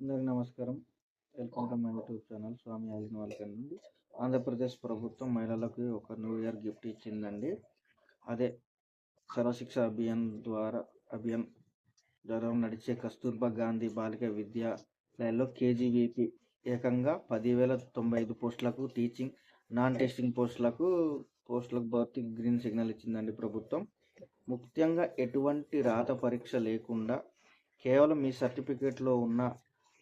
అందరికీ నమస్కారం. Welcome to my YouTube channel Swami ఆలిన్ వాళ్ళకండి నుండి. ఆంధ్రప్రదేశ్ ప్రభుత్వం మహిళలకు ఒక న్యూ ఇయర్ గిఫ్ట్ ఇచ్చిందండి. అదే సర్వశిక్ష అభియాన్ ద్వారా నడిచే కస్తూర్బా గాంధీ బాలిక విద్యాలయాల్లో కేజీవీపీ ఏకంగా 10,095 పోస్టులకు టీచింగ్ నాన్ టెస్టింగ్ పోస్టులకు భర్తీ గ్రీన్ సిగ్నల్ ఇచ్చిందండి ప్రభుత్వం. ముఖ్యంగా ఎటువంటి రాత పరీక్ష లేకుండా కేవలం మీ సర్టిఫికేట్లో ఉన్న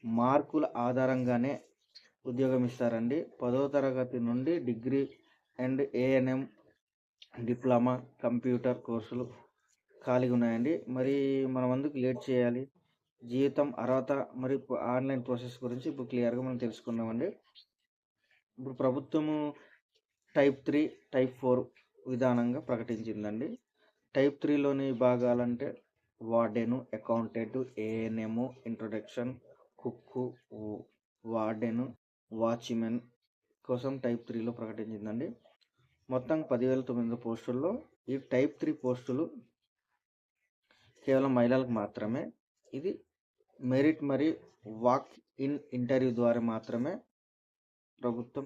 మార్కుల ఆధారంగానే ఉద్యోగం ఇస్తారండి. 10వ తరగతి నుండి degree and ANM diploma computer కోర్సులు ఖాళీగా ఉన్నాయండి. మరి మనం అందుకు లేట్ చేయాలి? జీతం, అర్హత మరియు ఆన్లైన్ ప్రాసెస్ గురించి ఇప్పుడు క్లియర్గా మనం తెలుసుకుందామండి. ఇప్పుడు ప్రభుత్వము టైప్ 3, టైప్ 4 విధానంగా ప్రకటించిందండి. టైప్ 3లోని భాగాలంటే warden, accountant, ANM, introduction, cook, warden, watchmen కోసం టైప్ 3లో ప్రకటించిందండి. మొత్తం 10,900 పోస్టుల్లో ఈ టైప్ 3 పోస్టులు కేవలం మహిళలకు మాత్రమే. ఇది మెరిట్ మరియు వాక్ ఇన్ ఇంటర్వ్యూ ద్వారా మాత్రమే ప్రభుత్వం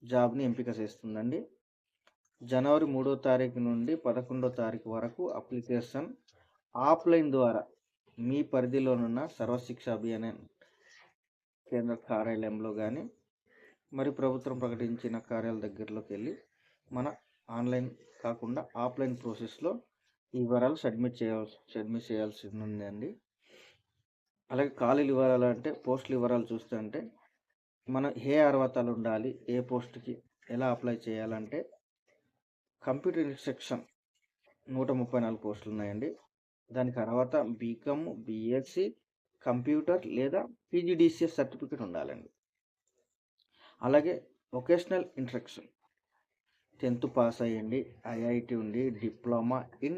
జాబ్ని ఎంపిక చేస్తుందండి. జనవరి 3వ తారీఖు నుండి 11వ తారీఖు వరకు అప్లికేషన్ ఆఫ్లైన్ ద్వారా మీ పరిధిలోనున్న సర్వశిక్ష అభియాన్ కేంద్ర కార్యాలయంలో కానీ మరి ప్రభుత్వం ప్రకటించిన కార్యాలయ దగ్గరలోకి వెళ్ళి మన ఆన్లైన్ కాకుండా ఆఫ్లైన్ ప్రాసెస్లో ఈ వివరాలు సబ్మిట్ చేయాల్సి ఉందండి. అలాగే ఖాళీలు వివరాలు అంటే పోస్టుల వివరాలు చూస్తే అంటే మనం ఏ అర్హతలు ఉండాలి, ఏ పోస్టుకి ఎలా అప్లై చేయాలంటే కంప్యూటర్ ఇన్స్ట్రక్షన్ 134 పోస్టులు ఉన్నాయండి. దానికి అర్హత బీకామ్, బీఎస్సీ కంప్యూటర్ లేదా పీజీడీసీఎస్ సర్టిఫికేట్ ఉండాలండి. అలాగే వొకేషనల్ ఇన్స్ట్రక్షన్ 10th పాస్ అయ్యండి, ఐఐటి ఉండి, diploma in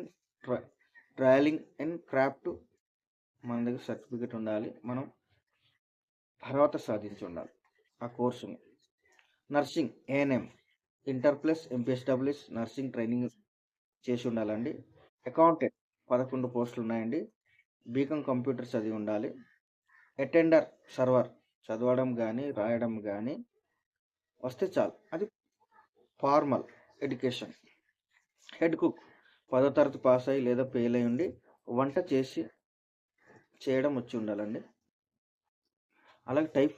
trailing and craft మన దగ్గర సర్టిఫికేట్ ఉండాలి. మనం అర్హత సాధించి ఉండాలి ఆ కోర్సుని. Nursing ANM inter plus MPSWS nursing training చేసి ఉండాలండి. అకౌంటెంట్ 11 పోస్టులు ఉన్నాయండి. బీకామ్ కంప్యూటర్ చదివి ఉండాలి. అటెండర్ సర్వర్ చదవడం కానీ రాయడం కానీ వస్తే చాలు, అది ఫార్మల్ ఎడ్యుకేషన్. హెడ్ కుక్ 10వ తరగతి పాస్ అయ్యి లేదా ఫెయిల్ అయి ఉండి వంట చేయడం వచ్చి ఉండాలండి. అలాగే టైప్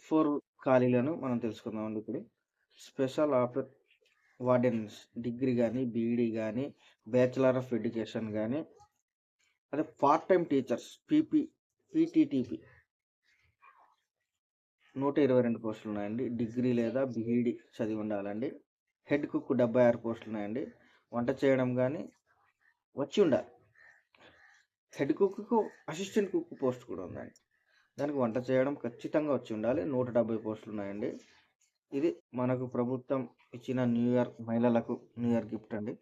4 ఖాళీలను మనం తెలుసుకుందామండి. ఇప్పుడు స్పెషల్ వార్డెన్స్ డిగ్రీ కానీ, బీఈడి కానీ, బ్యాచిలర్ ఆఫ్ ఎడ్యుకేషన్ కానీ, అదే పార్ట్ టైం టీచర్స్ పీటీటీపీ 122 పోస్టులు ఉన్నాయండి. డిగ్రీ లేదా బీఈడి చదివి ఉండాలండి. హెడ్ కుక్ 76 పోస్టులు ఉన్నాయండి. వంట చేయడం కానీ వచ్చి ఉండాలి. హెడ్ కుక్కు అసిస్టెంట్ కుక్ పోస్ట్ కూడా ఉందండి. దానికి వంట చేయడం ఖచ్చితంగా వచ్చి ఉండాలి. 170 పోస్టులు ఉన్నాయండి. ఇది మనకు ప్రభుత్వం ఇచ్చిన న్యూ ఇయర్ మహిళలకు న్యూ ఇయర్ గిఫ్ట్ అండి.